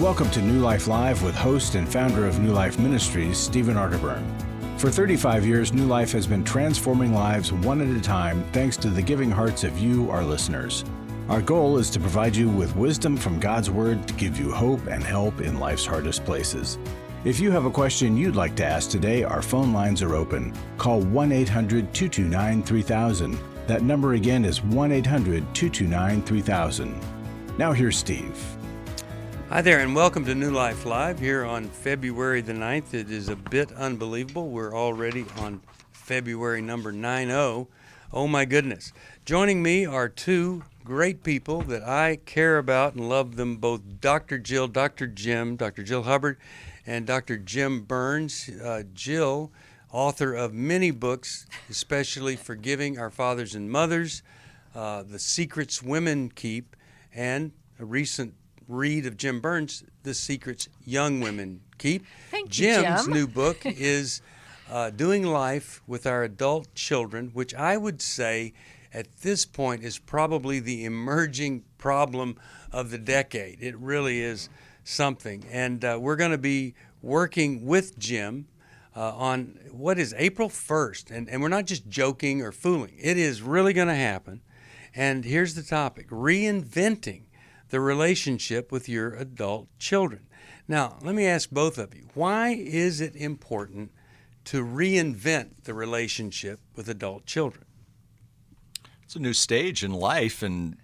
Welcome to New Life Live with host and founder of New Life Ministries, Stephen Arterburn. For 35 years, New Life has been transforming lives one at a time thanks to the giving hearts of you, our listeners. Our goal is to provide you with wisdom from God's Word to give you hope and help in life's hardest places. If you have a question you'd like to ask today, our phone lines are open. Call 1-800-229-3000. That number again is 1-800-229-3000. Now here's Steve. Hi there, and welcome to New Life Live here on February the 9th. It is a bit unbelievable. We're already on February number 90. Oh my goodness. Joining me are two great people that I care about and love them both, Dr. Jill Hubbard, and Dr. Jim Burns. Jill, author of many books, especially Forgiving Our Fathers and Mothers, The Secrets Women Keep, and a recent read of Jim Burns, The Secrets Young Women Keep. Thank you, Jim's Jim. new book is Doing Life with Our Adult Children, which I would say at this point is probably the emerging problem of the decade. It really is something. And we're going to be working with Jim on what is April 1st. And we're not just joking or fooling. It is really going to happen. And here's the topic: reinventing the relationship with your adult children. Now, let me ask both of you, why is it important to reinvent the relationship with adult children? It's a new stage in life, and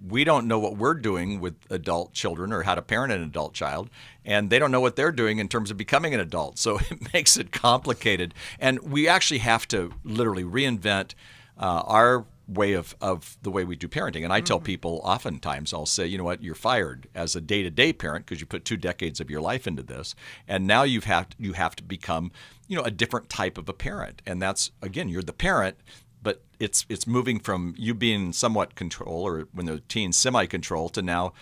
we don't know what we're doing with adult children or how to parent an adult child, and they don't know what they're doing in terms of becoming an adult. So it makes it complicated, and we actually have to literally reinvent our way of the way we do parenting. And I tell people oftentimes, I'll say, you know what, you're fired as a day-to-day parent because you put 2 decades of your life into this, and now you have to become a different type of a parent. And that's, again, you're the parent, but it's moving from you being somewhat control, or when they're teens, semi-control, to now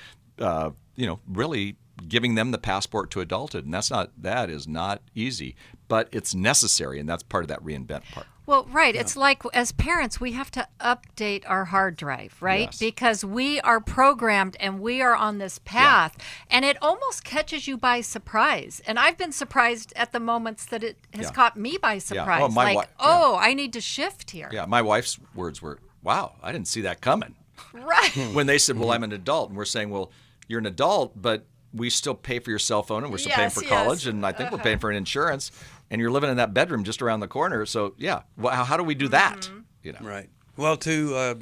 really giving them the passport to adulthood. And that is not easy, but it's necessary, and that's part of that reinvent part. Well, right. Yeah. It's like as parents, we have to update our hard drive, right? Yes. Because we are programmed and we are on this path, and it almost catches you by surprise. And I've been surprised at the moments that it has caught me by surprise. I need to shift here. Yeah, my wife's words were, wow, I didn't see that coming. Right. When they said, well, I'm an adult, and we're saying, well, you're an adult, but we still pay for your cell phone, and we're still paying for college, and I think we're paying for an insurance, and you're living in that bedroom just around the corner. So, how do we do that? Right. Well, to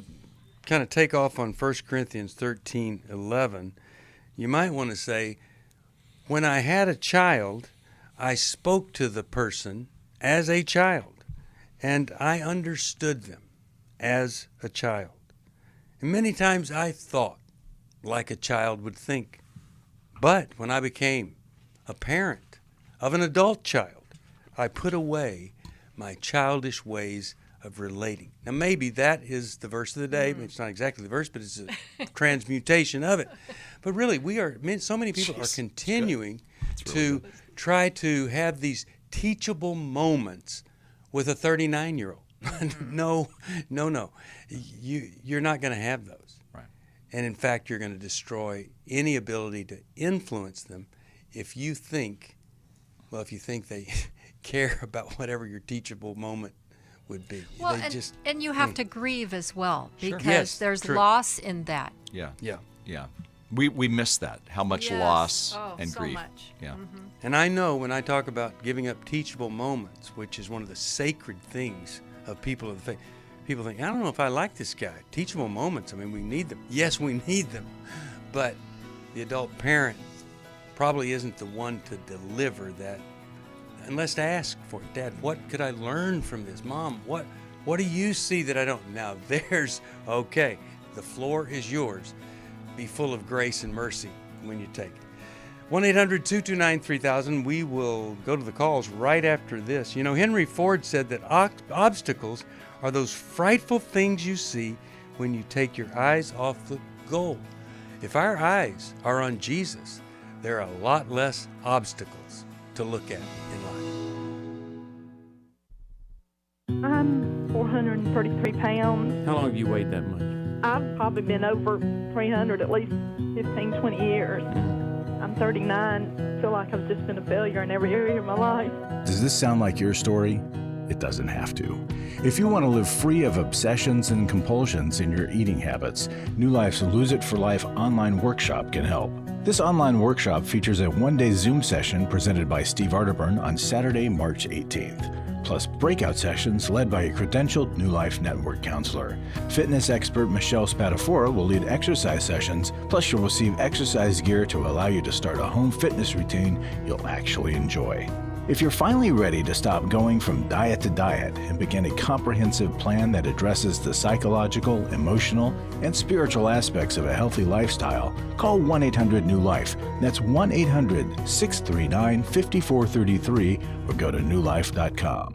kind of take off on 1 Corinthians 13:11, you might want to say, when I had a child, I spoke to the person as a child, and I understood them as a child. And many times I thought like a child would think. But when I became a parent of an adult child, I put away my childish ways of relating. Now, maybe that is the verse of the day. It's not exactly the verse, but it's a transmutation of it. But really, so many people are continuing to try to have these teachable moments with a 39-year-old. No. You're not going to have those. And in fact, you're going to destroy any ability to influence them if you think they care about whatever your teachable moment would be. Well, and you have to grieve as well, because Yes, there's true. loss in that. Yeah. Yeah. We miss that, how much loss and so grief. Much. Yeah. Mm-hmm. And I know when I talk about giving up teachable moments, which is one of the sacred things of people of the faith, people think, I don't know if I like this guy. Teachable moments, I mean, we need them. Yes, we need them. But the adult parent probably isn't the one to deliver that, unless to ask for it. Dad, what could I learn from this? Mom, what do you see that I don't? Now, the floor is yours. Be full of grace and mercy when you take it. 1-800-229-3000. We will go to the calls right after this. Henry Ford said that obstacles are those frightful things you see when you take your eyes off the goal. If our eyes are on Jesus, there are a lot less obstacles to look at in life. I'm 433 pounds. How long have you weighed that much? I've probably been over 300 at least 15, 20 years. I'm 39. I feel like I've just been a failure in every area of my life. Does this sound like your story? It doesn't have to. If you want to live free of obsessions and compulsions in your eating habits, New Life's Lose It for Life online workshop can help. This online workshop features a one-day Zoom session presented by Steve Arterburn on Saturday, March 18th, plus breakout sessions led by a credentialed New Life Network counselor. Fitness expert Michelle Spadafora will lead exercise sessions, plus you'll receive exercise gear to allow you to start a home fitness routine you'll actually enjoy. If you're finally ready to stop going from diet to diet and begin a comprehensive plan that addresses the psychological, emotional, and spiritual aspects of a healthy lifestyle, call 1-800-NEW-LIFE. That's 1-800-639-5433 or go to newlife.com.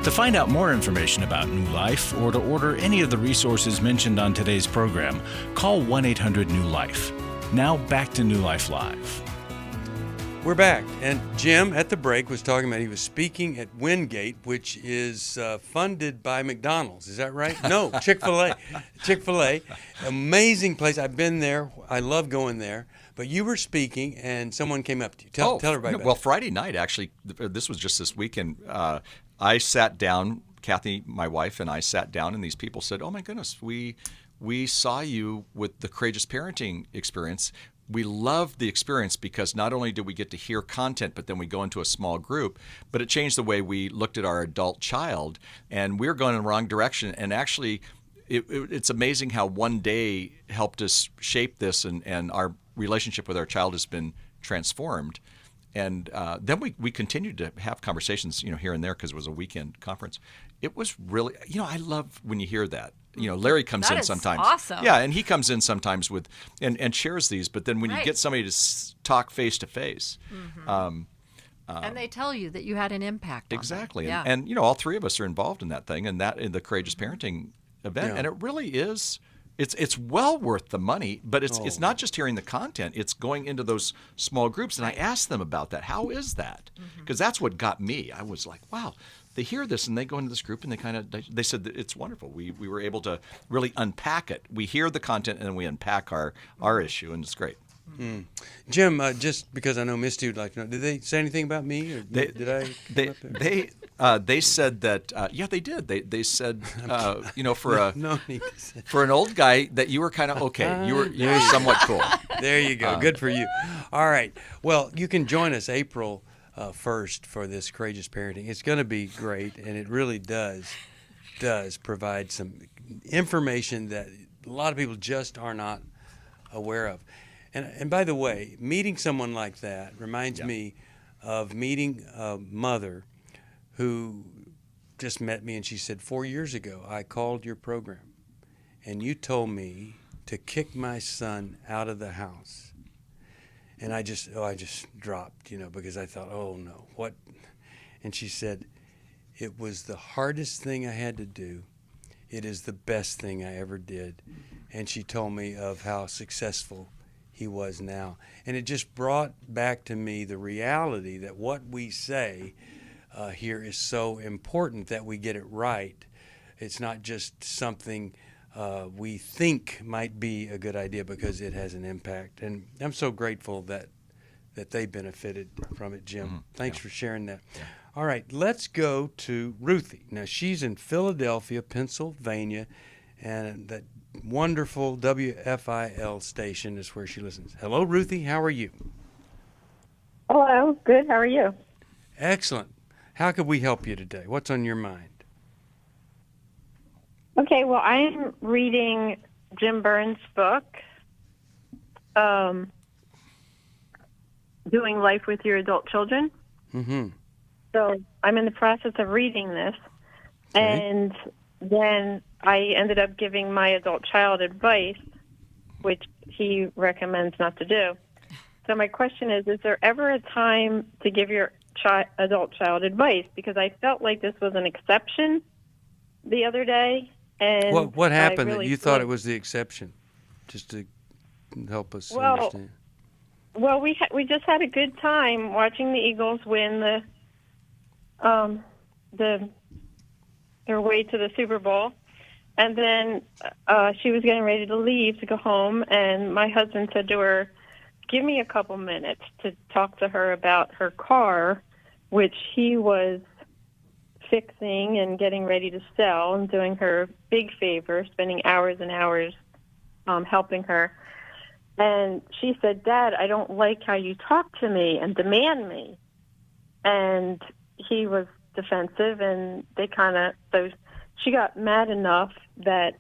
To find out more information about New Life or to order any of the resources mentioned on today's program, call 1-800-NEW-LIFE. Now back to New Life Live. We're back, and Jim at the break was talking about he was speaking at Wingate, which is funded by McDonald's. Is that right? No, Chick-fil-A. Chick-fil-A, amazing place. I've been there. I love going there. But you were speaking, and someone came up to you. Tell everybody about it. Well, Friday night, actually, this was just this weekend. I sat down, Kathy, my wife, and I sat down, and these people said, "Oh my goodness, we saw you with the Courageous Parenting experience. We loved the experience because not only did we get to hear content, but then we go into a small group, but it changed the way we looked at our adult child, and we were going in the wrong direction. And actually, it's amazing how one day helped us shape this, and our relationship with our child has been transformed." And then we continued to have conversations, here and there because it was a weekend conference. It was really, I love when you hear that. Larry comes in sometimes. Awesome. Yeah, and he comes in sometimes with and shares these. But then when you get somebody to talk face to face, and they tell you that you had an impact. Exactly. On them. And all three of us are involved in that thing, and that in the Courageous Parenting event, and it really is. It's well worth the money, but it's not just hearing the content. It's going into those small groups, and I asked them about that. How is that? Because that's what got me. I was like, wow, they hear this, and they go into this group, and they said that it's wonderful. We were able to really unpack it. We hear the content, and then we unpack our issue, and it's great. Jim, just because I know Misty would like to know, did they say anything about me? Or did I? They said that they did. They said for for an old guy that you were kind of okay. You were somewhat cool. There you go. Good for you. All right. Well, you can join us April 1st for this Courageous Parenting. It's going to be great, and it really does provide some information that a lot of people just are not aware of. And by the way, meeting someone like that reminds me of meeting a mother who just met me, and she said, 4 years ago, I called your program, and you told me to kick my son out of the house. And I just dropped, because I thought, oh no, what? And she said, it was the hardest thing I had to do. It is the best thing I ever did. And she told me of how successful he was now. And it just brought back to me the reality that what we say here is so important that we get it right. It's not just something we think might be a good idea because it has an impact. And I'm so grateful that they benefited from it, Jim. Thanks for sharing that. Yeah. All right, let's go to Ruthie. Now, she's in Philadelphia, Pennsylvania, and that wonderful WFIL station is where she listens. Hello, Ruthie. How are you? Hello. Good. How are you? Excellent. How could we help you today? What's on your mind? Okay. Well, I'm reading Jim Burns' book, Doing Life with Your Adult Children. Mm-hmm. So I'm in the process of reading this, and then I ended up giving my adult child advice, which he recommends not to do. So my question is there ever a time to give your adult child advice? Because I felt like this was an exception the other day. And what happened that you thought it was the exception? Just to help us understand. Well, we just had a good time watching the Eagles win their way to the Super Bowl. And then she was getting ready to leave to go home, and my husband said to her, give me a couple minutes to talk to her about her car, which he was fixing and getting ready to sell and doing her a big favor, spending hours and hours helping her. And she said, Dad, I don't like how you talk to me and demand me. And he was defensive, and so she got mad enough that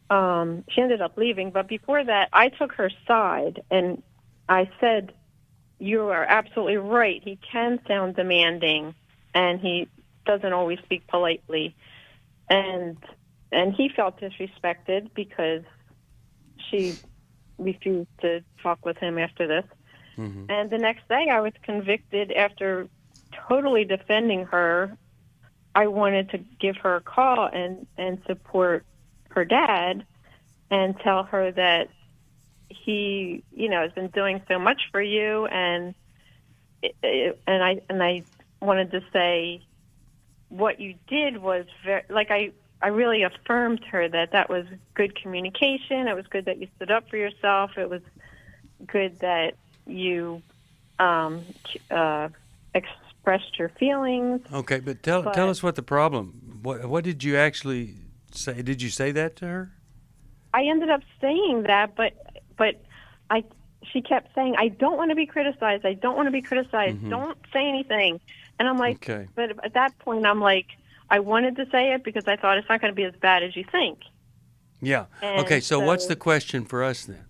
she ended up leaving. But before that, I took her side, and I said, you are absolutely right. He can sound demanding, and he doesn't always speak politely. And he felt disrespected because she refused to talk with him after this. Mm-hmm. And the next day I was convicted after totally defending her. I wanted to give her a call and support her dad and tell her that he, has been doing so much for you, and I wanted to say what you did was I really affirmed her that was good communication. It was good that you stood up for yourself. It was good that you expressed your feelings. Okay, but tell us what the problem. What did you actually say? Did you say that to her? I ended up saying that, but she kept saying, I don't want to be criticized. I don't want to be criticized. Mm-hmm. Don't say anything. And I'm like, okay. But at that point, I'm like, I wanted to say it because I thought it's not going to be as bad as you think. Yeah. And okay, so what's the question for us then?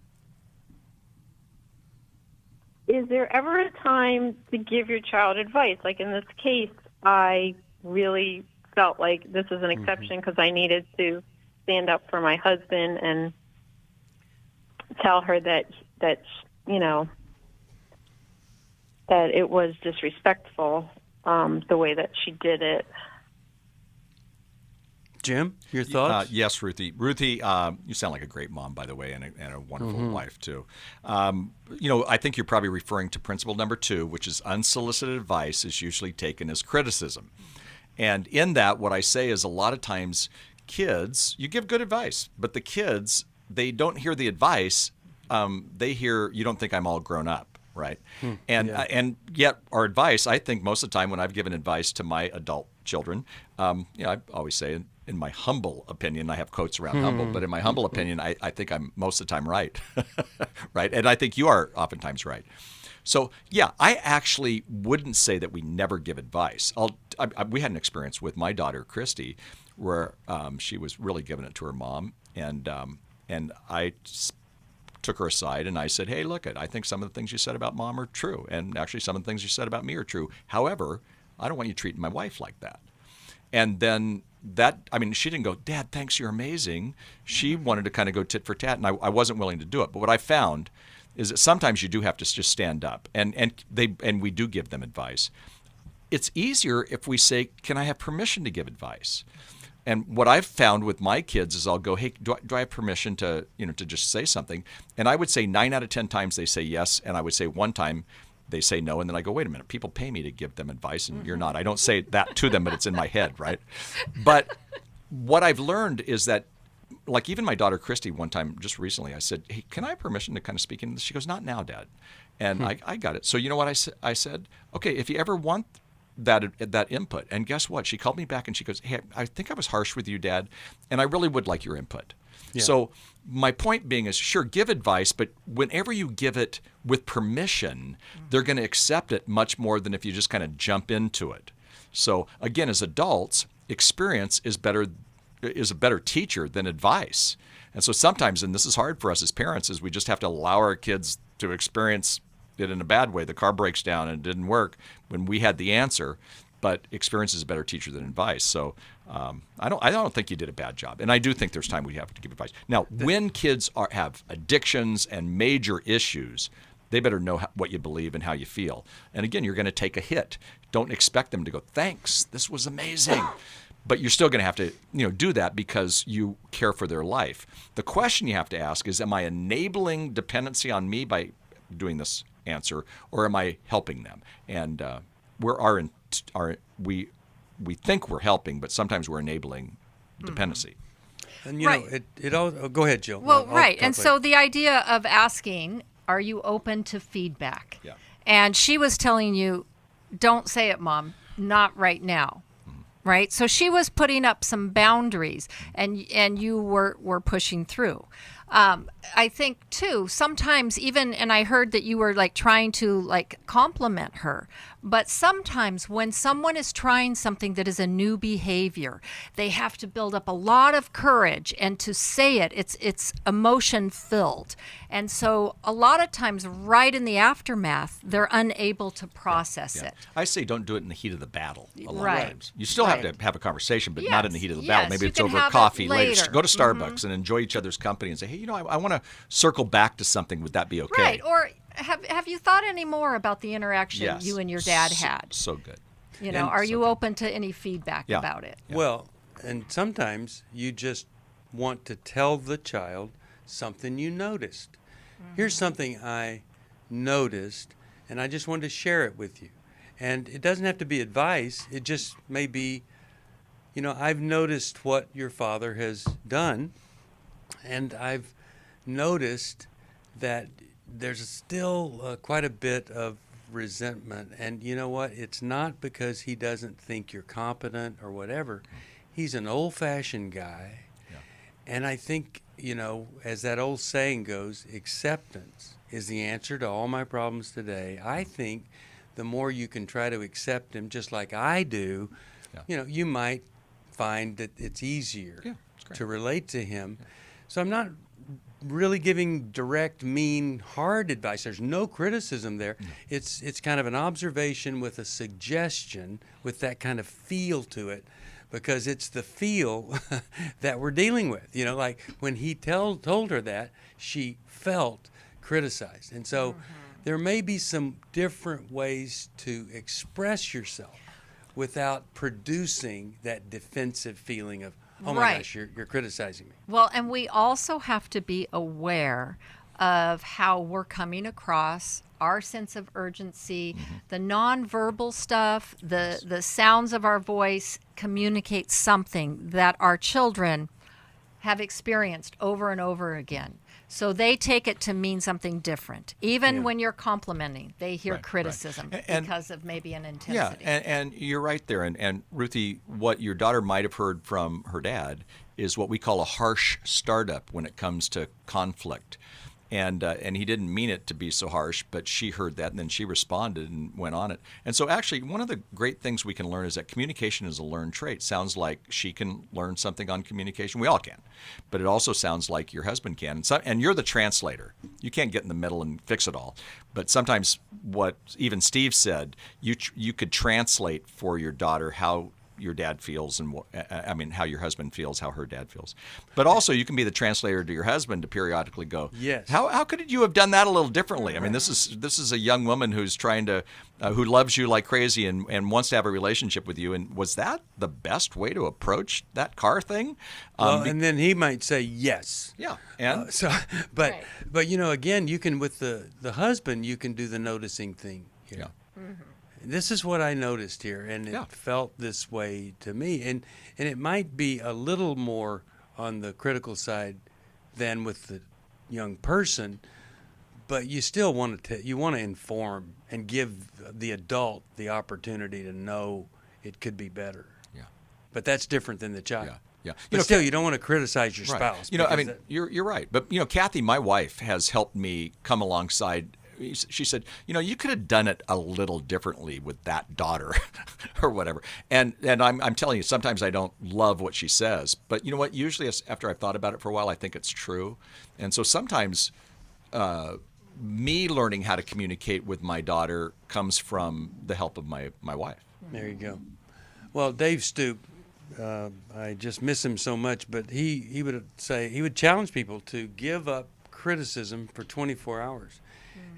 Is there ever a time to give your child advice? Like in this case, I really felt like this was an exception because I needed to stand up for my husband and tell her that it was disrespectful the way that she did it. Jim, your thoughts? Yes, Ruthie. Ruthie, you sound like a great mom, by the way, and a wonderful wife, too. I think you're probably referring to principle number 2, which is unsolicited advice is usually taken as criticism. And in that, what I say is a lot of times kids, you give good advice, but the kids, they don't hear the advice. They hear, you don't think I'm all grown up, right? And yet our advice, I think most of the time when I've given advice to my adult children, I always say, in my humble opinion, I have quotes around humble, but in my humble opinion, I think I'm most of the time right, right? And I think you are oftentimes right. So, yeah, I actually wouldn't say that we never give advice. We had an experience with my daughter, Christy, where she was really giving it to her mom, and I took her aside and I said, hey, look, I think some of the things you said about mom are true, and actually some of the things you said about me are true. However, I don't want you treating my wife like that. And then she didn't go, Dad, thanks, you're amazing. She wanted to kind of go tit for tat, and I wasn't willing to do it. But what I found is that sometimes you do have to just stand up, and we do give them advice. It's easier if we say, can I have permission to give advice? And what I've found with my kids is I'll go, hey, do I have permission to just say something? And I would say 9 out of 10 times they say yes, and I would say one time they say no, and then I go, wait a minute, people pay me to give them advice, and you're not. I don't say that to them, but it's in my head, right? But what I've learned is that, like even my daughter Christy, one time just recently, I said, hey, can I have permission to kind of speak into this? She goes, not now, Dad. And I got it. So you know what I said? Okay, if you ever want that input, and guess what? She called me back and she goes, hey, I think I was harsh with you, Dad, and I really would like your input. Yeah. So my point being is, sure, give advice, but whenever you give it with permission, they're going to accept it much more than if you just kind of jump into it. So again, as adults, experience is a better teacher than advice. And so sometimes, and this is hard for us as parents, is we just have to allow our kids to experience it in a bad way. The car breaks down and it didn't work when we had the answer. But experience is a better teacher than advice. So I don't think you did a bad job, and I do think there's time we have to give advice. Now, when kids have addictions and major issues, they better know what you believe and how you feel. And again, you're going to take a hit. Don't expect them to go, thanks, this was amazing. But you're still going to have to do that because you care for their life. The question you have to ask is, am I enabling dependency on me by doing this answer, or am I helping them? And we think we're helping, but sometimes we're enabling dependency. And you know, it all. Oh, go ahead, Jill. Well, right. And so the idea of asking, are you open to feedback? Yeah. And she was telling you, don't say it, Mom, not right now. Right? So she was putting up some boundaries, and you were pushing through. I think too, sometimes even, and I heard that you were like trying to like compliment her, but sometimes when someone is trying something that is a new behavior, they have to build up a lot of courage, and to say it's emotion filled. And so a lot of times right in the aftermath, they're unable to process it. I say don't do it in the heat of the battle a lot Right. of times. You still have to have a conversation, but not in the heat of the battle. Maybe you it's can over have coffee it later. Go to later. Starbucks and enjoy each other's company and say, hey, I want to circle back to something. Would that be okay? Right. Or have you thought any more about the interaction you and your dad had? So good. You know, are you open to any feedback Yeah. about it? Yeah. Well, and sometimes you just want to tell the child something you noticed. Here's something I noticed, and I just wanted to share it with you. And it doesn't have to be advice. It just may be, you know, I've noticed what your father has done, and I've noticed that there's still quite a bit of resentment. And you know what? It's not because he doesn't think you're competent or whatever. He's an old-fashioned guy. Yeah. And I think, you know, as that old saying goes, acceptance is the answer to all my problems today. I think the more you can try to accept him just like I do, you know, you might find that it's easier to relate to him. So I'm not really giving direct, mean, hard advice. There's no criticism there. It's kind of an observation with a suggestion with that kind of feel to it, because it's the feel that we're dealing with. You know, like when he told her that, she felt criticized. And so there may be some different ways to express yourself without producing that defensive feeling of, oh my gosh, you're criticizing me. Well, and we also have to be aware of how we're coming across, our sense of urgency, the nonverbal stuff, the sounds of our voice communicate something that our children have experienced over and over again. So they take it to mean something different. Even when you're complimenting, they hear criticism because of maybe an intensity. Yeah, and you're right there. And Ruthie, what your daughter might have heard from her dad is what we call a harsh startup when it comes to conflict. And he didn't mean it to be so harsh, but she heard that, and then she responded and went on it. And so actually, one of the great things we can learn is that communication is a learned trait. Sounds like she can learn something on communication. We all can. But it also sounds like your husband can. And you're the translator. You can't get in the middle and fix it all. But sometimes what even Steve said, you could translate for your daughter how your dad feels, and how your husband feels, how her dad feels. But also you can be the translator to your husband to periodically go, yes, how could you have done that a little differently? I mean, this is a young woman who's trying to who loves you like crazy and wants to have a relationship with you, and was that the best way to approach that car thing? And then he might say yes. Yeah. And but you know, again, you can, with the husband, you can do the noticing thing here. Yeah. This is what I noticed here, and it felt this way to me. And it might be a little more on the critical side than with the young person, but you still want to inform and give the adult the opportunity to know it could be better. Yeah. But that's different than the child. Yeah. But still, you don't want to criticize your spouse. You know, I mean, you're right. But, you know, Kathy, my wife, has helped me come alongside. She said, you know, you could have done it a little differently with that daughter or whatever. And I'm telling you, sometimes I don't love what she says. But you know what? Usually after I've thought about it for a while, I think it's true. And so sometimes me learning how to communicate with my daughter comes from the help of my wife. There you go. Well, Dave Stoop, I just miss him so much, but he would challenge people to give up criticism for 24 hours.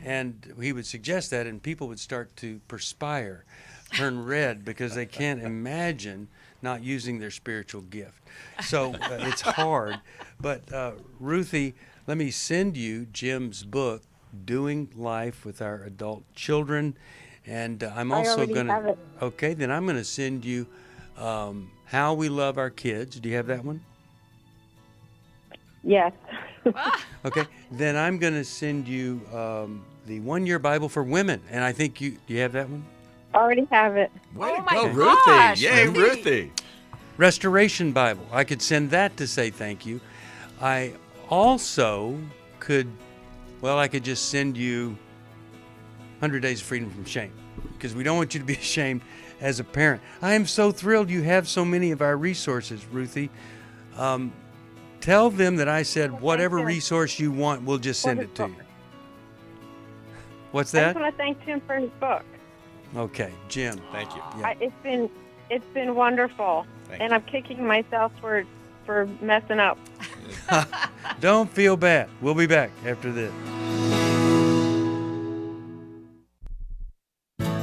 And he would suggest that, and people would start to perspire, turn red, because they can't imagine not using their spiritual gift. So it's hard. But Ruthie, let me send you Jim's book, Doing Life with Our Adult Children. And I'm also going to... Okay, then I'm going to send you How We Love Our Kids. Do you have that one? Yes. Okay, then I'm going to send you the 1-year Bible for women, and I think do you have that one? Already have it. Way Oh to my go, gosh, Ruthie. Yay, Ruthie. Ruthie. Restoration Bible. I could send that to say thank you. I also could just send you 100 Days of Freedom from Shame, because we don't want you to be ashamed as a parent. I am so thrilled you have so many of our resources, Ruthie. Tell them that I said whatever resource you want, we'll just send it to you. What's I that? just want to thank Jim for his book. Okay, Jim. Thank you. Yeah. It's been wonderful, and I'm kicking myself for messing up. Don't feel bad. We'll be back after this.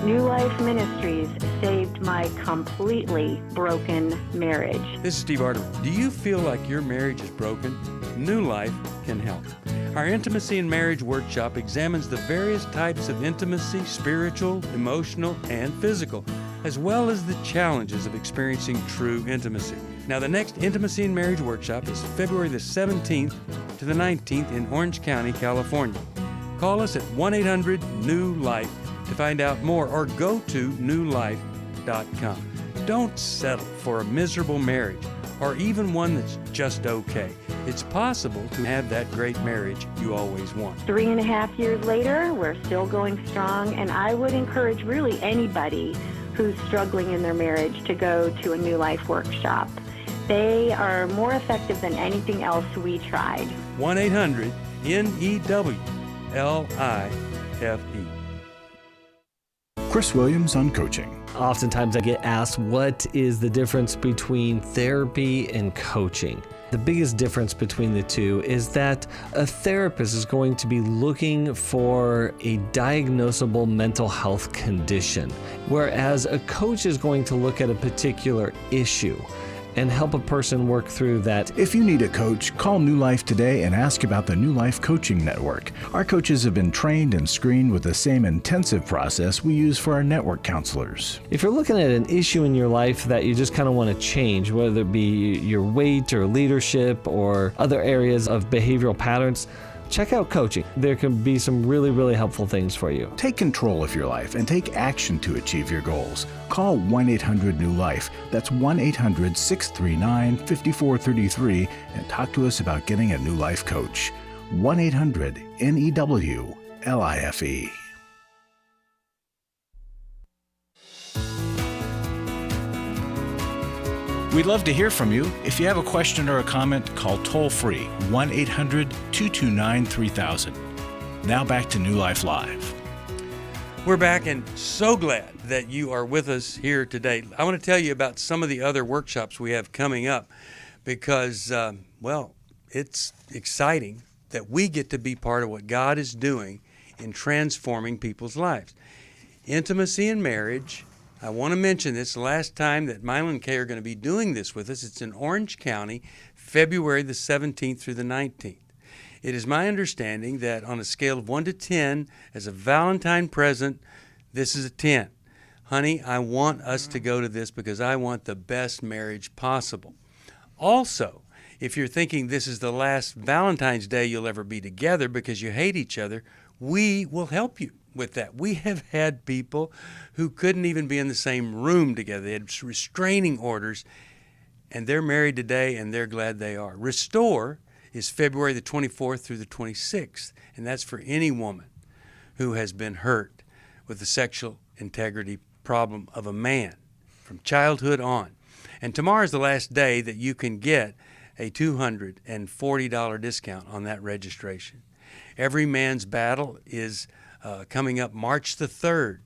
New Life Ministries saved my completely broken marriage. This is Steve Arterburn. Do you feel like your marriage is broken? New Life can help. Our Intimacy and Marriage Workshop examines the various types of intimacy, spiritual, emotional, and physical, as well as the challenges of experiencing true intimacy. Now, the next Intimacy and Marriage Workshop is February the 17th to the 19th in Orange County, California. Call us at 1-800-NEW-LIFE to find out more, or go to newlife.com. Don't settle for a miserable marriage or even one that's just okay. It's possible to have that great marriage you always want. 3.5 years later, we're still going strong, and I would encourage really anybody who's struggling in their marriage to go to a New Life workshop. They are more effective than anything else we tried. 1-800-NEWLIFE. Chris Williams on coaching. Oftentimes I get asked, what is the difference between therapy and coaching? The biggest difference between the two is that a therapist is going to be looking for a diagnosable mental health condition, whereas a coach is going to look at a particular issue and help a person work through that. If you need a coach, call New Life today and ask about the New Life Coaching Network. Our coaches have been trained and screened with the same intensive process we use for our network counselors. If you're looking at an issue in your life that you just kind of want to change, whether it be your weight or leadership or other areas of behavioral patterns, check out coaching. There can be some really, really helpful things for you. Take control of your life and take action to achieve your goals. Call 1-800-NEW-LIFE. That's 1-800-639-5433 and talk to us about getting a New Life coach. 1-800-NEWLIFE. We'd love to hear from you. If you have a question or a comment, call toll-free 1-800-229-3000. Now back to New Life Live. We're back and so glad that you are with us here today. I want to tell you about some of the other workshops we have coming up because, it's exciting that we get to be part of what God is doing in transforming people's lives. Intimacy and marriage. I want to mention this, the last time that Milo and Kay are going to be doing this with us, it's in Orange County, February the 17th through the 19th. It is my understanding that on a scale of 1 to 10, as a Valentine present, this is a 10. Honey, I want us to go to this because I want the best marriage possible. Also, if you're thinking this is the last Valentine's Day you'll ever be together because you hate each other, we will help you with that. We have had people who couldn't even be in the same room together. They had restraining orders, and they're married today, and they're glad they are. Restore is February the 24th through the 26th, and that's for any woman who has been hurt with the sexual integrity problem of a man from childhood on. And tomorrow is the last day that you can get a $240 discount on that registration. Every Man's Battle is coming up March the 3rd,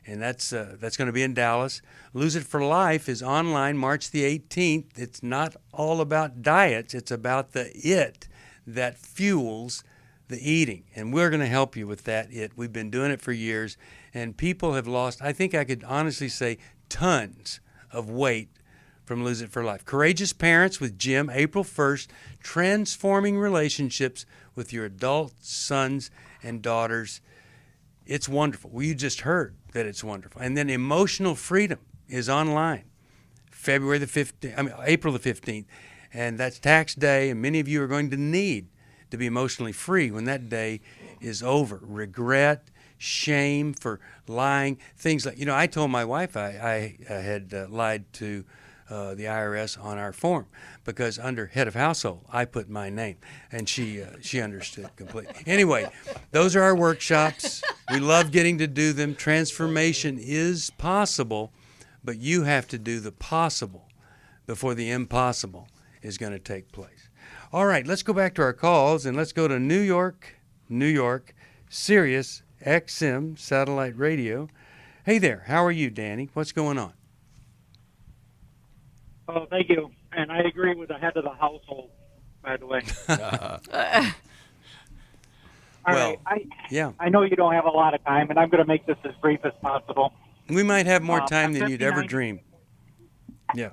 and that's going to be in Dallas. Lose It for Life is online March the 18th. It's not all about diets. It's about the it that fuels the eating, and we're going to help you with that it. We've been doing it for years, and people have lost, I think I could honestly say, tons of weight from Lose It for Life. Courageous Parents with Jim, April 1st, transforming relationships with your adult sons and daughters. It's wonderful. Well, you just heard that it's wonderful. And then Emotional Freedom is online, April the 15th. And that's tax day, and many of you are going to need to be emotionally free when that day is over. Regret, shame for lying, things like, I told my wife I had lied to the IRS on our form because under head of household, I put my name, and she understood completely. Anyway, those are our workshops. We love getting to do them. Transformation is possible, but you have to do the possible before the impossible is going to take place. All right, let's go back to our calls, and let's go to New York, Sirius XM Satellite Radio. Hey there, how are you, Danny? What's going on? Oh, thank you. And I agree with the head of the household, by the way. All right. I know you don't have a lot of time, and I'm going to make this as brief as possible. We might have more time than you'd ever dream. Yeah.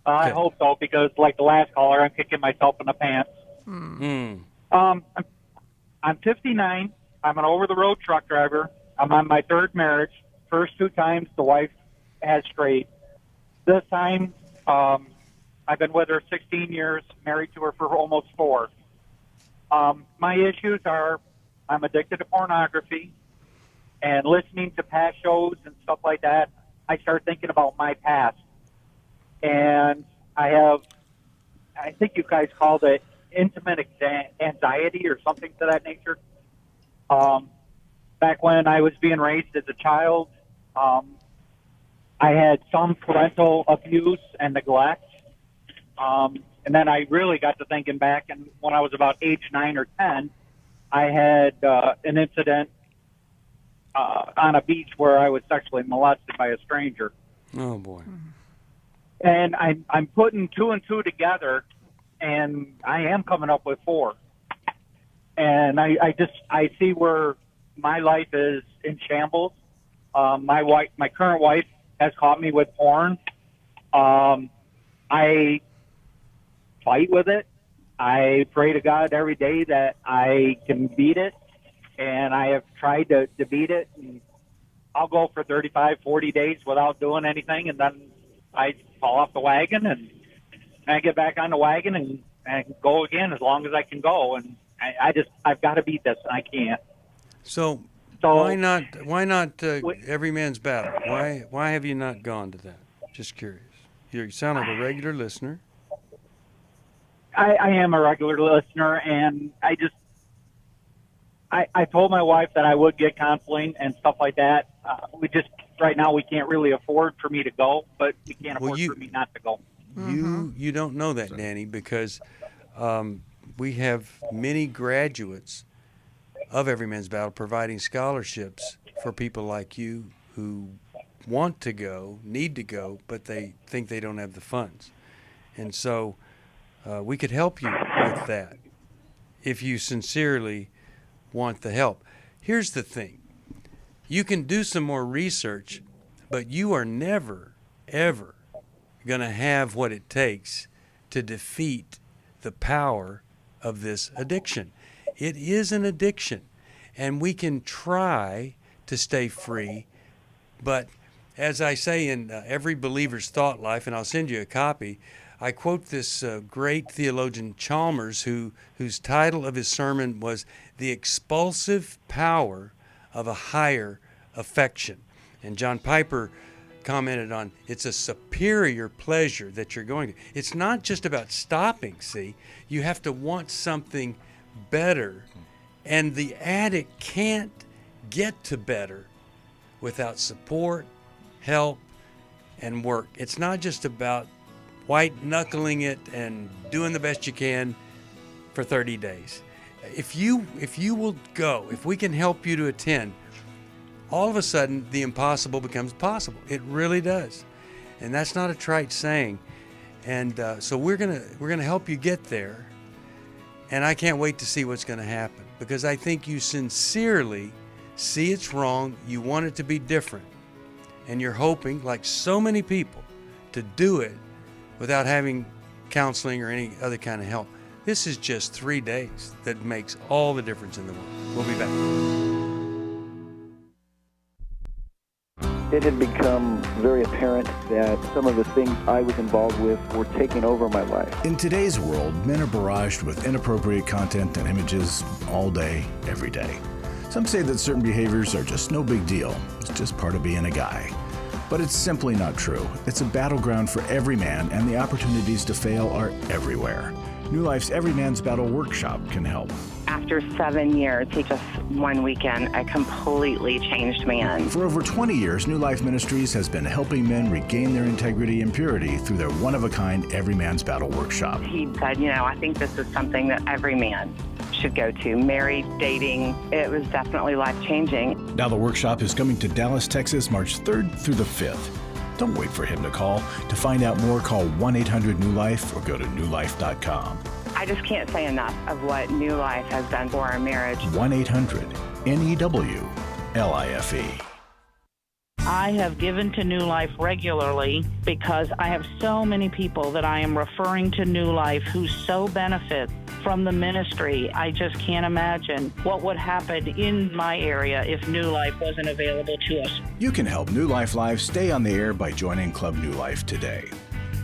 I hope so, because like the last caller, I'm kicking myself in the pants. I'm 59. I'm an over-the-road truck driver. I'm on my third marriage. First 2 times, the wife has strayed. This time, I've been with her 16 years, married to her for almost 4. My issues are I'm addicted to pornography, and listening to past shows and stuff like that, I start thinking about my past. And I think you guys called it intimate anxiety or something to that nature. Back when I was being raised as a child, I had some parental abuse and neglect. And then I really got to thinking back, and when I was about age 9 or 10, I had an incident on a beach where I was sexually molested by a stranger. Oh, boy. And I'm putting 2 and 2 together, and I am coming up with 4. And I see where my life is in shambles. My current wife has caught me with porn. I fight with it. I pray to God every day that I can beat it, and I have tried to beat it. And I'll go for 35, 40 days without doing anything, and then I fall off the wagon, and I get back on the wagon and go again as long as I can go. And I've got to beat this, and I can't. So why not Every Man's Battle? Why have you not gone to that? Just curious. You sound like a regular listener. I am a regular listener, and I told my wife that I would get counseling and stuff like that. Right now we can't really afford for me to go, but we can't afford for me not to go. You don't know that, Danny, because we have many graduates of Every Man's Battle providing scholarships for people like you who want to go, need to go, but they think they don't have the funds. And so we could help you with that if you sincerely want the help. Here's the thing. You can do some more research, but you are never, ever going to have what it takes to defeat the power of this addiction. It is an addiction, and we can try to stay free, but as I say in Every Believer's Thought Life, and I'll send you a copy, I quote this great theologian Chalmers, whose title of his sermon was The Expulsive Power of a Higher Affection. And John Piper commented on, it's a superior pleasure that you're going to. It's not just about stopping, see? You have to want something better, and the addict can't get to better without support, help, and work. It's not just about white-knuckling it and doing the best you can for 30 days. If you will go, if we can help you to attend, all of a sudden the impossible becomes possible. It really does. And that's not a trite saying. And so we're gonna help you get there. And I can't wait to see what's going to happen, because I think you sincerely see it's wrong, you want it to be different, and you're hoping, like so many people, to do it without having counseling or any other kind of help. This is just 3 days that makes all the difference in the world. We'll be back. it had become very apparent that some of the things I was involved with were taking over my life. In today's world, men are barraged with inappropriate content and images all day, every day. Some say that certain behaviors are just no big deal. It's just part of being a guy. But it's simply not true. It's a battleground for every man, and the opportunities to fail are everywhere. New Life's Every Man's Battle Workshop can help. After 7 years, just one weekend, a completely changed man. For over 20 years, New Life Ministries has been helping men regain their integrity and purity through their one-of-a-kind Every Man's Battle Workshop. He said, I think this is something that every man should go to. Married, dating, it was definitely life-changing. Now the workshop is coming to Dallas, Texas, March 3rd through the 5th. Don't wait for him to call. To find out more, call 1-800-NEW-LIFE or go to newlife.com. I just can't say enough of what New Life has done for our marriage. 1-800-NEW-LIFE. I have given to New Life regularly because I have so many people that I am referring to New Life who so benefit from the ministry. I just can't imagine what would happen in my area if New Life wasn't available to us. You can help New Life Live stay on the air by joining Club New Life today.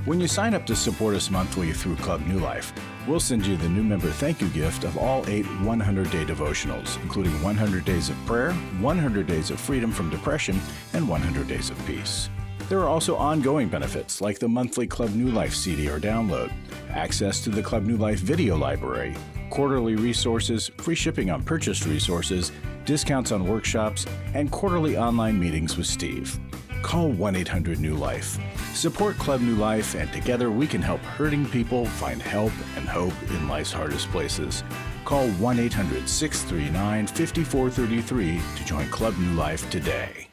When you sign up to support us monthly through Club New Life, we'll send you the new member thank you gift of all 8 100-day devotionals, including 100 Days of Prayer, 100 Days of Freedom from Depression, and 100 Days of Peace. There are also ongoing benefits like the monthly Club New Life CD or download, access to the Club New Life video library, quarterly resources, free shipping on purchased resources, discounts on workshops, and quarterly online meetings with Steve. Call 1-800-NEW-LIFE. Support Club New Life, and together we can help hurting people find help and hope in life's hardest places. Call 1-800-639-5433 to join Club New Life today.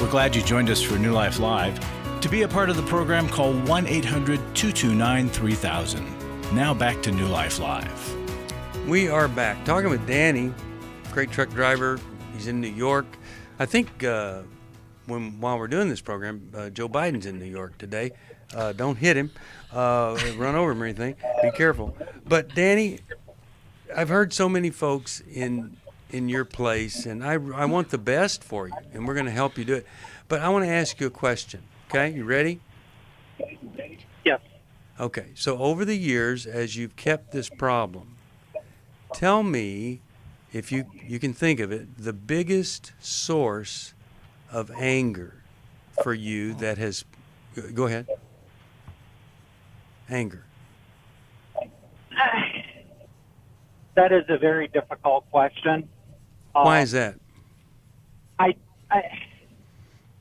We're glad you joined us for New Life Live. To be a part of the program, call 1-800-229-3000. Now back to New Life Live. We are back talking with Danny, great truck driver. He's in New York. I think while we're doing this program, Joe Biden's in New York today. Don't hit him, run over him or anything. Be careful. But Danny, I've heard so many folks in your place, and I want the best for you, and we're going to help you do it. But I want to ask you a question. Okay, you ready? Yes. Okay, so over the years, as you've kept this problem, tell me, if you can think of it, the biggest source of anger for you that has... Go ahead. Anger. That is a very difficult question. Why is that?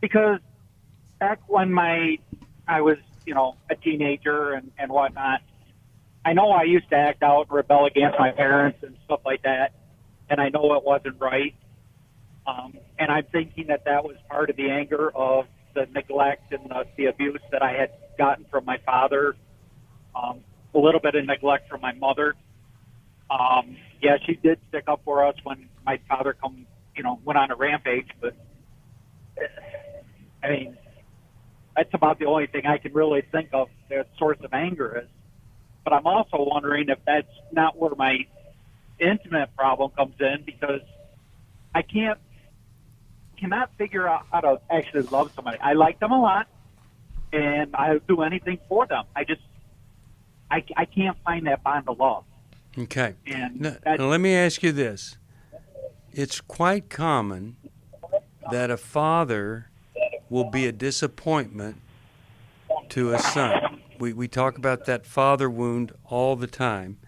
Because back when I was, a teenager and whatnot, I know I used to act out and rebel against my parents and stuff like that, and I know it wasn't right. And I'm thinking that was part of the anger of the neglect and the abuse that I had gotten from my father, a little bit of neglect from my mother. Yeah, she did stick up for us when my father went on a rampage, but I mean, that's about the only thing I can really think of the source of anger is. But I'm also wondering if that's not where my intimate problem comes in, because I cannot figure out how to actually love somebody. I like them a lot, and I'll do anything for them. I can't find that bond of love. Okay. And now let me ask you this. It's quite common that a father will be a disappointment to a son. We talk about that father wound all the time.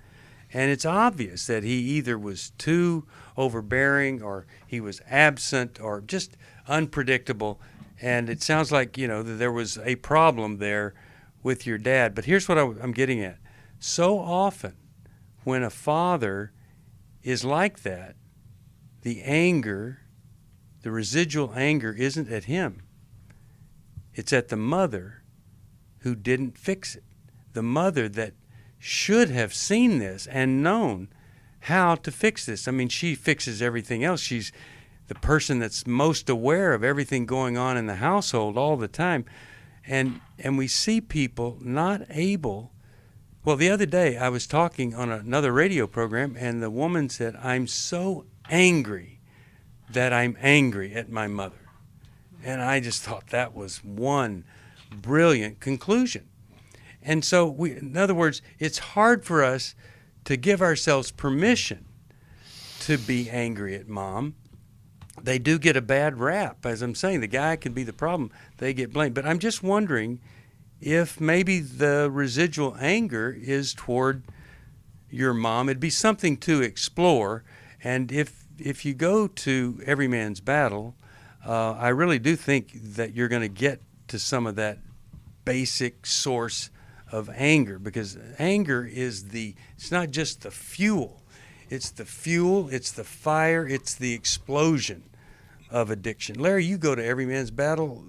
And it's obvious that he either was too overbearing or he was absent or just unpredictable. And it sounds like, that there was a problem there with your dad. But here's what I'm getting at. So often when a father is like that, the anger, the residual anger isn't at him. It's at the mother who didn't fix it. The mother that should have seen this and known how to fix this. I mean, she fixes everything else. She's the person that's most aware of everything going on in the household all the time. And we see people not able. Well, the other day I was talking on another radio program, and the woman said, I'm so angry that I'm angry at my mother. And I just thought that was one brilliant conclusion. And so, in other words, it's hard for us to give ourselves permission to be angry at mom. They do get a bad rap. As I'm saying, the guy can be the problem. They get blamed. But I'm just wondering if maybe the residual anger is toward your mom. It'd be something to explore. And if you go to Every Man's Battle, I really do think that you're going to get to some of that basic source of anger, because anger is it's not just the fuel. It's the fuel, it's the fire, it's the explosion of addiction. Larry, you go to Every Man's Battle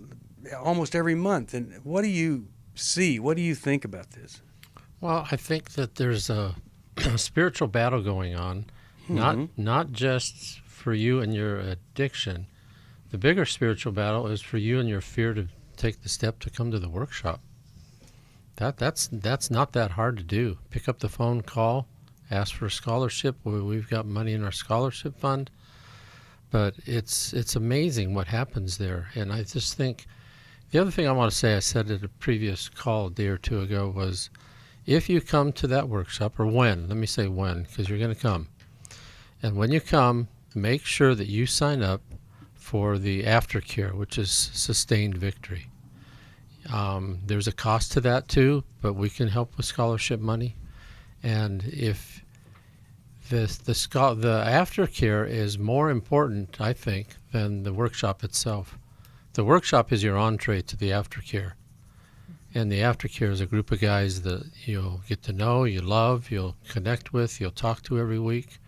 almost every month, and what do you see? What do you think about this? Well, I think that there's a spiritual battle going on, not just for you and your addiction. The bigger spiritual battle is for you and your fear to take the step to come to the workshop. That's not that hard to do. Pick up the phone, call, ask for a scholarship. We've got money in our scholarship fund. But it's amazing what happens there. And I just think the other thing I want to say, I said at a previous call a day or two ago, was if you come to that workshop, or when, let me say when, because you're going to come. And when you come, make sure that you sign up for the aftercare, which is Sustained Victory. There's a cost to that too, but we can help with scholarship money. And if the aftercare is more important, I think, than the workshop itself. The workshop is your entree to the aftercare. And the aftercare is a group of guys that you'll get to know, you love, you'll connect with, you'll talk to every week.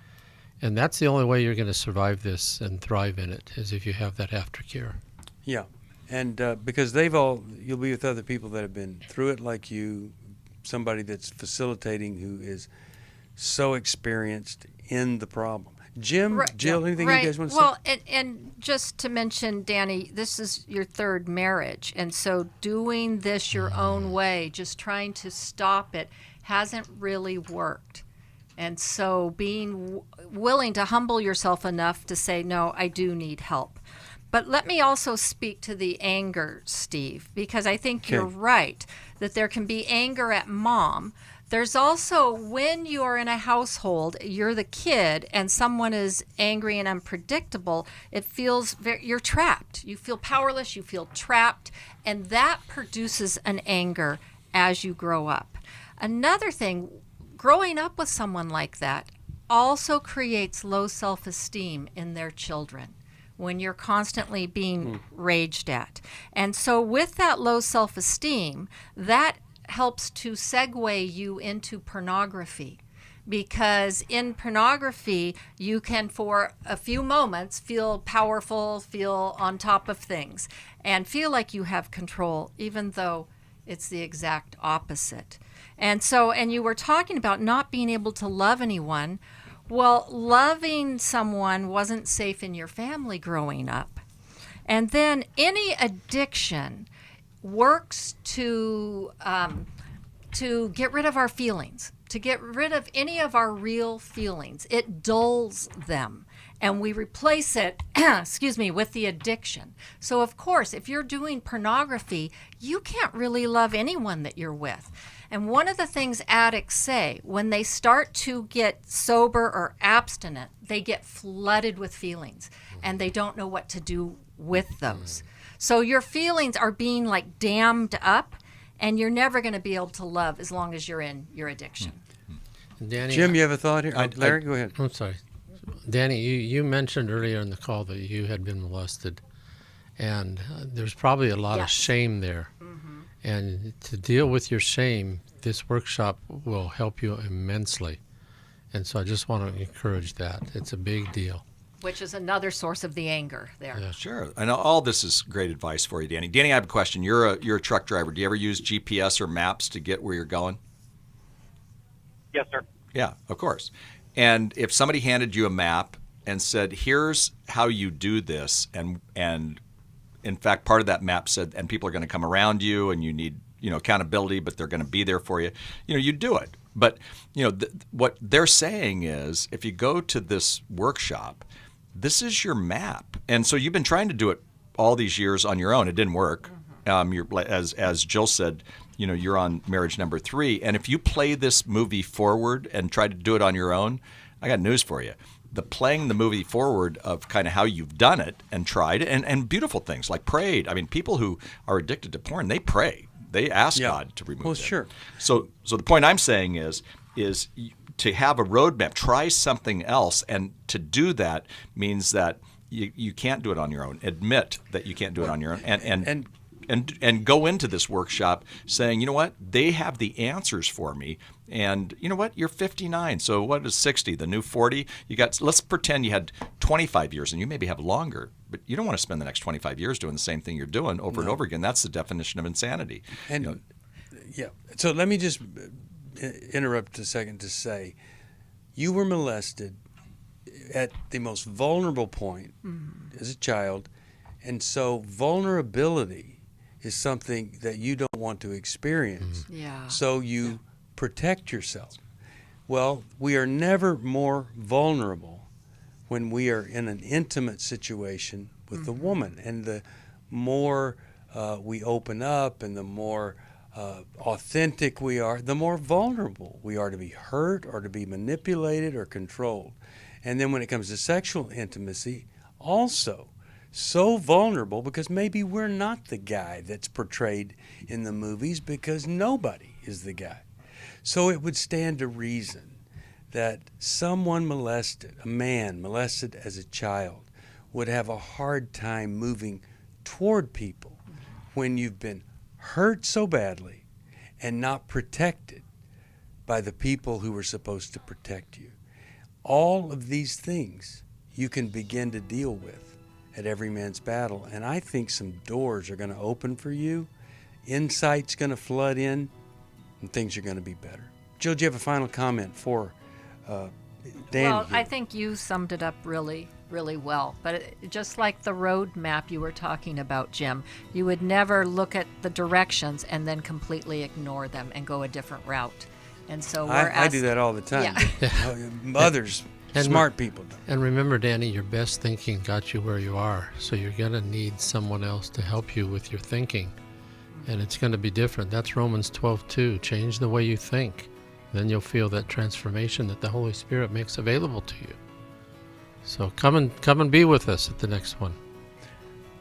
And that's the only way you're going to survive this and thrive in it, is if you have that aftercare. Yeah. And because you'll be with other people that have been through it like you, somebody that's facilitating who is so experienced in the problem. Jim, Jill, anything you guys want to say? Well, and just to mention, Danny, this is your third marriage. And so doing this your own way, just trying to stop it, hasn't really worked. And so being willing to humble yourself enough to say, no, I do need help. But let me also speak to the anger, Steve, because I think you're right that there can be anger at mom. There's also when you are in a household, you're the kid, and someone is angry and unpredictable, it feels you're trapped. You feel powerless, you feel trapped, and that produces an anger as you grow up. Another thing, growing up with someone like that also creates low self-esteem in their children when you're constantly being raged at. And so with that low self-esteem, that helps to segue you into pornography, because in pornography you can for a few moments feel powerful, feel on top of things, and feel like you have control, even though it's the exact opposite. And you were talking about not being able to love anyone. Well, loving someone wasn't safe in your family growing up. And then any addiction works to get rid of our feelings, to get rid of any of our real feelings. It dulls them, and we replace it, with the addiction. So, of course, if you're doing pornography, you can't really love anyone that you're with. And one of the things addicts say, when they start to get sober or abstinent, they get flooded with feelings, and they don't know what to do with those. So your feelings are being like dammed up, and you're never going to be able to love as long as you're in your addiction. Danny, Jim, you have a thought here? Larry, go ahead. I'm sorry. Danny, you mentioned earlier in the call that you had been molested, and there's probably a lot of shame there. Mm-hmm. And to deal with your shame, this workshop will help you immensely. And so I just want to encourage that. It's a big deal. Which is another source of the anger there. Yeah, sure. And all this is great advice for you, Danny. Danny, I have a question. You're a truck driver. Do you ever use GPS or maps to get where you're going? Yes, sir. Yeah, of course. And if somebody handed you a map and said, here's how you do this, and in fact, part of that map said, and people are going to come around you, and you need accountability, but they're going to be there for you, you do it. But, what they're saying is if you go to this workshop, this is your map. And so you've been trying to do it all these years on your own. It didn't work. You're, as Jill said, you're on marriage number 3. And if you play this movie forward and try to do it on your own, I got news for you. Playing the movie forward of kind of how you've done it and tried and beautiful things like prayed. I mean, people who are addicted to porn, they pray. They ask God to remove it. Sure. So the point I'm saying is to have a roadmap, try something else. And to do that means that you can't do it on your own. Admit that you can't do it on your own. And go into this workshop saying, you know what, they have the answers for me. And you know what, you're 59, so what is 60, the new 40? Let's pretend you had 25 years, and you maybe have longer, but you don't want to spend the next 25 years doing the same thing you're doing over and over again. That's the definition of insanity. And so let me just interrupt a second to say, you were molested at the most vulnerable point as a child, and so vulnerability is something that you don't want to experience. So you protect yourself. Well, we are never more vulnerable when we are in an intimate situation with a woman. And the more we open up and the more authentic we are, the more vulnerable we are to be hurt or to be manipulated or controlled. And then when it comes to sexual intimacy, also so vulnerable because maybe we're not the guy that's portrayed in the movies because nobody is the guy. So it would stand to reason that someone molested, a man molested as a child, would have a hard time moving toward people when you've been hurt so badly and not protected by the people who were supposed to protect you. All of these things you can begin to deal with at Every Man's Battle, and I think some doors are going to open for you, insight's going to flood in, and things are going to be better. Jill, do you have a final comment for Danny? Well, I think you summed it up really, really well. But just like the road map you were talking about, Jim, you would never look at the directions and then completely ignore them and go a different route. And so I do that all the time. Others, smart people don't. And remember, Danny, your best thinking got you where you are. So you're going to need someone else to help you with your thinking. And it's going to be different. That's Romans 12:2. Change the way you think. Then you'll feel that transformation that the Holy Spirit makes available to you. So come and be with us at the next one.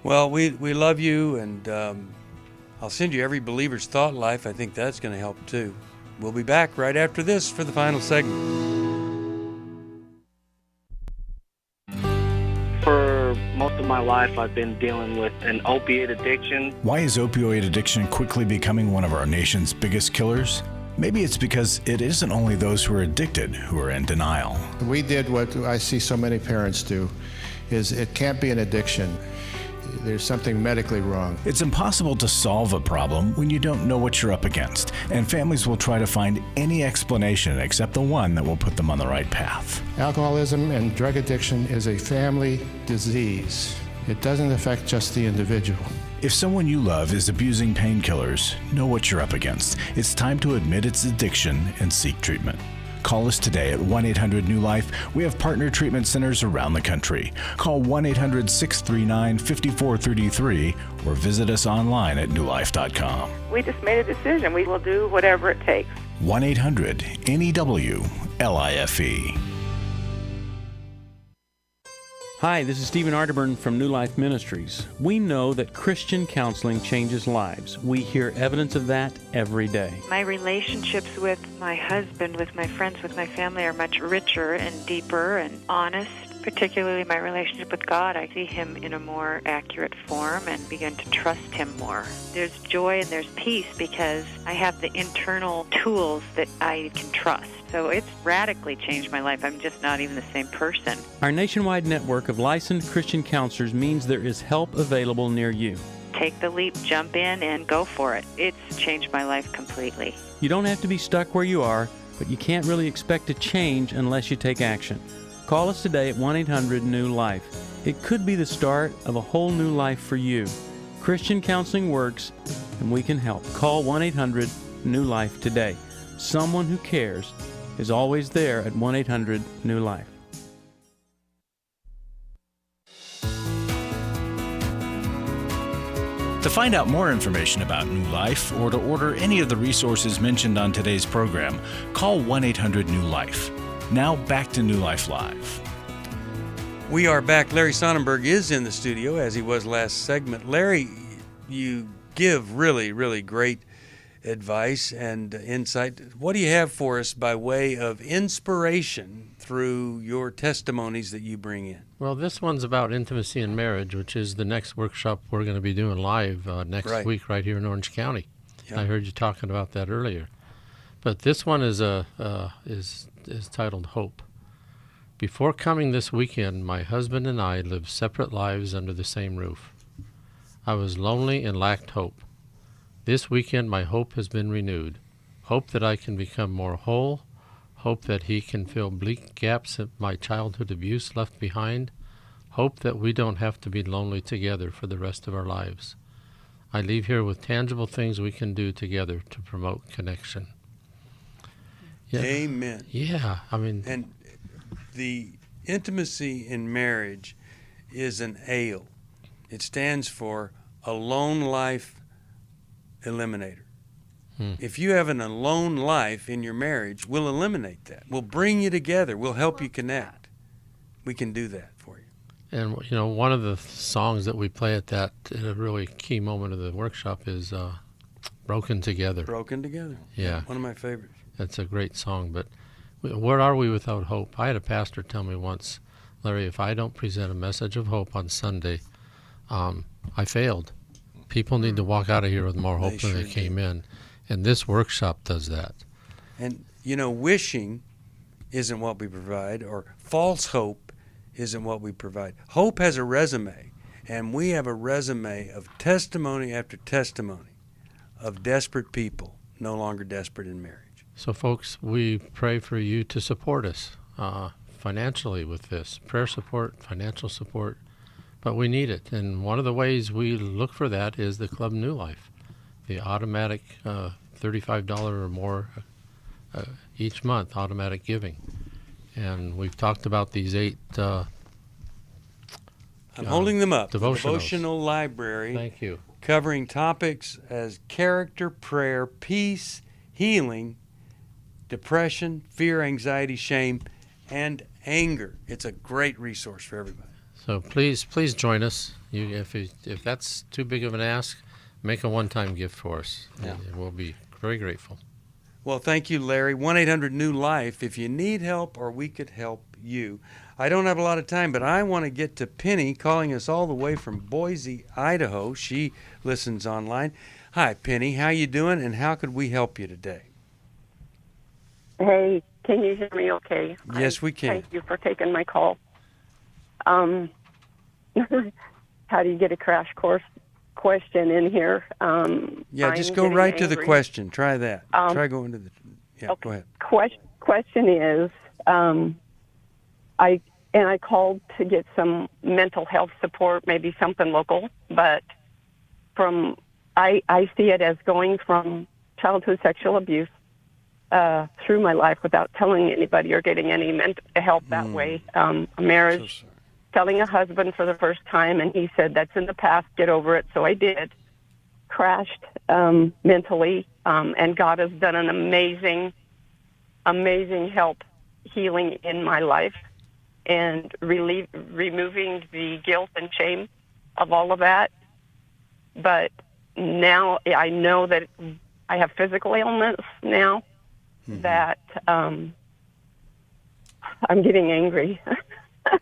Well, we love you, and I'll send you Every Believer's Thought Life. I think that's going to help too. We'll be back right after this for the final segment. For most of my life, I've been dealing with an opiate addiction. Why is opioid addiction quickly becoming one of our nation's biggest killers? Maybe it's because it isn't only those who are addicted who are in denial. We did what I see so many parents do, is it can't be an addiction. There's something medically wrong. It's impossible to solve a problem when you don't know what you're up against, and families will try to find any explanation except the one that will put them on the right path. Alcoholism and drug addiction is a family disease. It doesn't affect just the individual. If someone you love is abusing painkillers, know what you're up against. It's time to admit its addiction and seek treatment. Call us today at 1-800-NEW-LIFE. We have partner treatment centers around the country. Call 1-800-639-5433 or visit us online at newlife.com. We just made a decision. We will do whatever it takes. 1-800-NEW-LIFE. Hi, this is Stephen Arterburn from New Life Ministries. We know that Christian counseling changes lives. We hear evidence of that every day. My relationships with my husband, with my friends, with my family are much richer and deeper and honest. Particularly my relationship with God, I see Him in a more accurate form and begin to trust Him more. There's joy and there's peace because I have the internal tools that I can trust. So it's radically changed my life. I'm just not even the same person. Our nationwide network of licensed Christian counselors means there is help available near you. Take the leap, jump in, and go for it. It's changed my life completely. You don't have to be stuck where you are, but you can't really expect to change unless you take action. Call us today at 1-800-NEW-LIFE. It could be the start of a whole new life for you. Christian counseling works, and we can help. Call 1-800-NEW-LIFE today. someone who cares is always there at 1-800-NEW-LIFE. To find out more information about New Life or to order any of the resources mentioned on today's program, call 1-800-NEW-LIFE. Now back to New Life Live. We are back. Larry Sonnenberg is in the studio, as he was last segment. Larry, you give really, really great advice and insight. What do you have for us by way of inspiration through your testimonies that you bring in? Well, this one's about intimacy in marriage, which is the next workshop we're going to be doing live next week right here in Orange County. Yeah. I heard you talking about that earlier. But this one is titled Hope. Before coming this weekend, my husband and I lived separate lives under the same roof. I was lonely and lacked hope. This weekend, my hope has been renewed. Hope that I can become more whole. Hope that he can fill bleak gaps that my childhood abuse left behind. Hope that we don't have to be lonely together for the rest of our lives. I leave here with tangible things we can do together to promote connection. Yeah. Amen. Yeah, I mean... And the intimacy in marriage is an ALE. It stands for Alone Life Eliminator. If you have an alone life in your marriage, we'll eliminate that. We'll bring you together. We'll help you connect. We can do that for you. And, you know, one of the songs that we play at a really key moment of the workshop is Broken Together. Broken Together. Yeah. One of my favorites. That's a great song, but where are we without hope? I had a pastor tell me once, Larry, if I don't present a message of hope on Sunday, I failed. People need to walk out of here with more hope than they came in. And this workshop does that. And, you know, wishing isn't what we provide, or false hope isn't what we provide. Hope has a resume, and we have a resume of testimony after testimony of desperate people no longer desperate in marriage. So, folks, we pray for you to support us financially with this. Prayer support, financial support, but we need it. And one of the ways we look for that is the Club New Life. The automatic $35 or more each month, automatic giving. And we've talked about these 8 I'm holding them up. Devotional library. Thank you. Covering topics as character, prayer, peace, healing, depression, fear, anxiety, shame, and anger. It's a great resource for everybody. So please join us. If that's too big of an ask, make a one-time gift for us. Yeah. We'll be very grateful. Well, thank you, Larry. 1-800-NEW-LIFE. If you need help or we could help you. I don't have a lot of time, but I want to get to Penny calling us all the way from Boise, Idaho. She listens online. Hi, Penny. How you doing, and how could we help you today? Hey, can you hear me okay? Yes, we can. Thank you for taking my call. How do you get a crash course question in here? Just go right to the question. Try that. Try going to the... Yeah, okay. Go ahead. Question is, I called to get some mental health support, maybe something local, but I see it as going from childhood sexual abuse through my life without telling anybody or getting any mental help that way. A marriage, telling a husband for the first time, and he said, that's in the past, get over it. So I did. Crashed mentally, and God has done an amazing help healing in my life and removing the guilt and shame of all of that. But now I know that I have physical illness now, that I'm getting angry.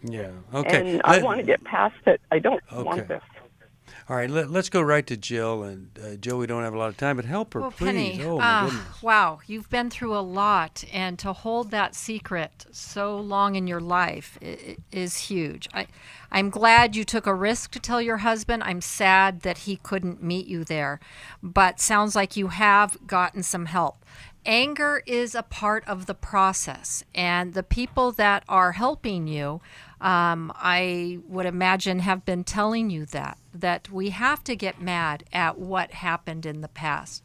Yeah, okay. And I want to get past it. I don't want this. All right, let's go right to Jill. And Jill, we don't have a lot of time, but help her, please. Penny, oh, my goodness. Wow, you've been through a lot, and to hold that secret so long in your life is huge. I'm glad you took a risk to tell your husband. I'm sad that he couldn't meet you there, but sounds like you have gotten some help. Anger is a part of the process, and the people that are helping you, I would imagine, have been telling you that we have to get mad at what happened in the past.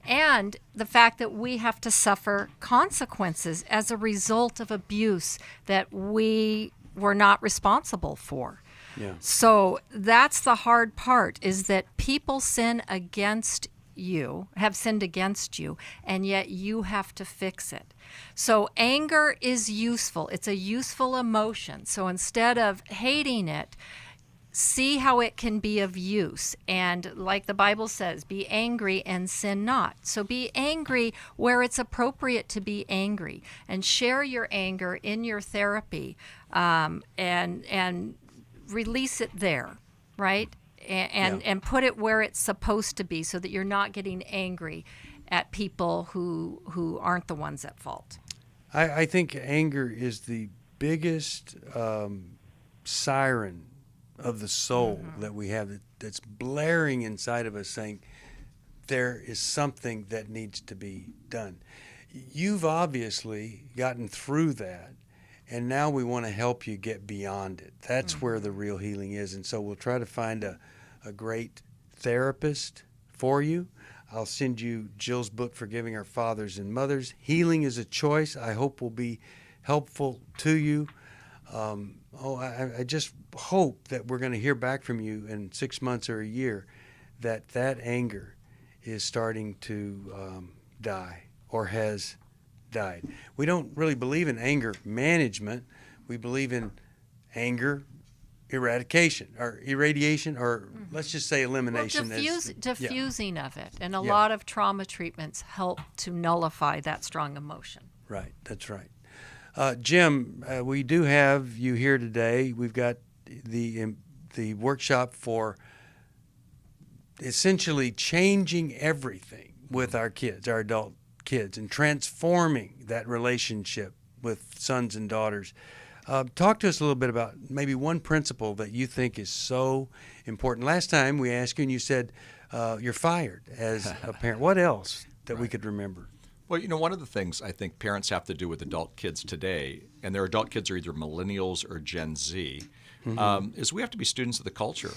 and the fact that we have to suffer consequences as a result of abuse that we were not responsible for. Yeah. So that's the hard part, is that people sin against you, have sinned against you, and yet you have to fix it. So anger is useful. It's a useful emotion. So instead of hating it, see how it can be of use. And like the Bible says, be angry and sin not. So be angry where it's appropriate to be angry, and share your anger in your therapy, and release it there, right? And put it where it's supposed to be, so that you're not getting angry at people who aren't the ones at fault. I think anger is the biggest siren of the soul that we have, that's blaring inside of us, saying there is something that needs to be done. You've obviously gotten through that, and now we want to help you get beyond it. That's where the real healing is. And so we'll try to find a great therapist for you. I'll send you Jill's book, Forgiving Our Fathers and Mothers. Healing is a Choice. I hope will be helpful to you. I just hope that we're going to hear back from you in 6 months or a year, that anger is starting to die, or has died. We don't really believe in anger management. We believe in anger eradication, or let's just say elimination. Well, diffusing of it. And a lot of trauma treatments help to nullify that strong emotion. Right, that's right. Jim, we do have you here today. We've got the workshop for essentially changing everything with our kids, our adult kids, and transforming that relationship with sons and daughters. Talk to us a little bit about maybe one principle that you think is so important. Last time we asked you, and you said you're fired as a parent. What else that we could remember? Well, one of the things I think parents have to do with adult kids today, and their adult kids are either millennials or Gen Z, is we have to be students of the culture.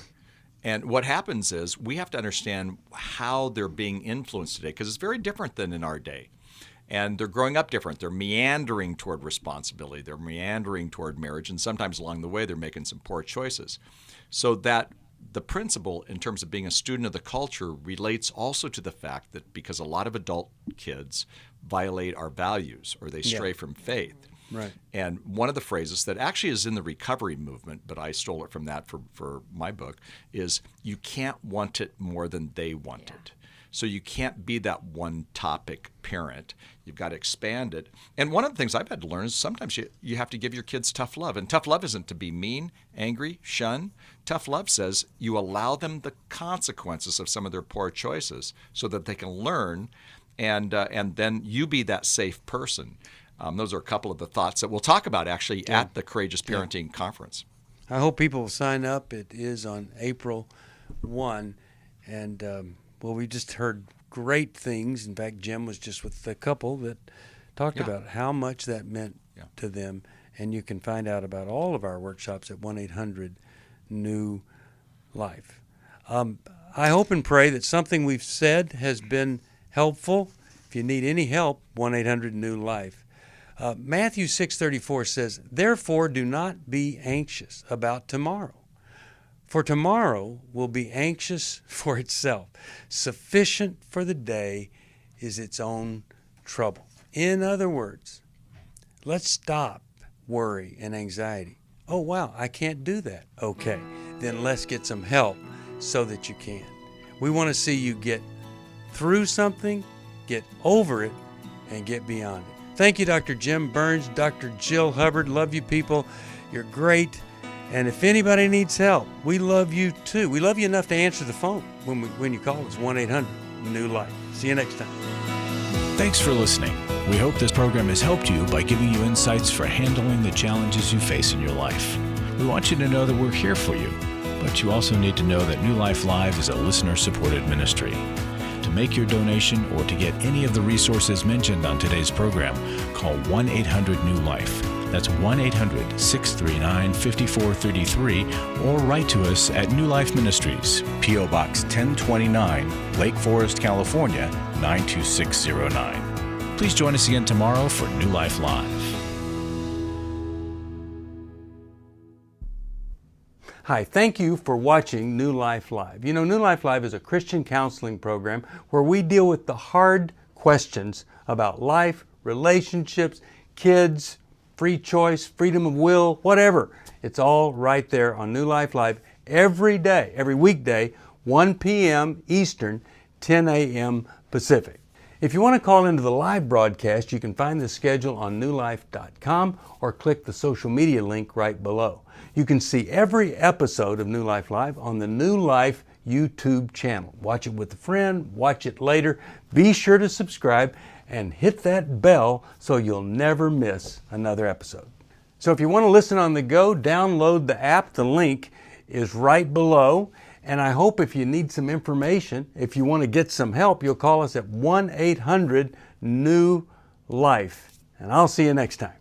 And what happens is we have to understand how they're being influenced today, because it's very different than in our day. And they're growing up different. They're meandering toward responsibility. They're meandering toward marriage. And sometimes along the way, they're making some poor choices. So that the principle in terms of being a student of the culture relates also to the fact that because a lot of adult kids violate our values, or they stray from faith. Right. And one of the phrases that actually is in the recovery movement, but I stole it from that for my book, is you can't want it more than they want it. So you can't be that one topic parent. You've got to expand it. And one of the things I've had to learn is sometimes you have to give your kids tough love. And tough love isn't to be mean, angry, shun. Tough love says you allow them the consequences of some of their poor choices so that they can learn, and then you be that safe person. Those are a couple of the thoughts that we'll talk about actually at the Courageous Parenting Conference. I hope people will sign up. It is on April 1. And we just heard great things. In fact, Jim was just with a couple that talked about how much that meant to them. And you can find out about all of our workshops at 1-800-NEW-LIFE. I hope and pray that something we've said has been helpful. If you need any help, 1-800-NEW-LIFE. Matthew 6:34 says, "Therefore do not be anxious about tomorrow, for tomorrow will be anxious for itself. Sufficient for the day is its own trouble." In other words, let's stop worry and anxiety. Oh, wow, I can't do that. Okay, then let's get some help so that you can. We want to see you get through something, get over it, and get beyond it. Thank you, Dr. Jim Burns, Dr. Jill Hubbard. Love you people. You're great. And if anybody needs help, we love you too. We love you enough to answer the phone when you call us, 1-800-NEW-LIFE. See you next time. Thanks for listening. We hope this program has helped you by giving you insights for handling the challenges you face in your life. We want you to know that we're here for you, but you also need to know that New Life Live is a listener-supported ministry. To make your donation or to get any of the resources mentioned on today's program, call 1-800-NEW-LIFE. That's 1-800-639-5433, or write to us at New Life Ministries, P.O. Box 1029, Lake Forest, California, 92609. Please join us again tomorrow for New Life Live. Hi, thank you for watching New Life Live. You know, New Life Live is a Christian counseling program where we deal with the hard questions about life, relationships, kids, free choice, freedom of will, whatever. It's all right there on New Life Live every day, every weekday, 1 p.m. Eastern, 10 a.m. Pacific. If you want to call into the live broadcast, you can find the schedule on newlife.com or click the social media link right below. You can see every episode of New Life Live on the New Life YouTube channel. Watch it with a friend, watch it later. Be sure to subscribe and hit that bell so you'll never miss another episode. So if you want to listen on the go, download the app. The link is right below. And I hope if you need some information, if you want to get some help, you'll call us at 1-800-NEW-LIFE. And I'll see you next time.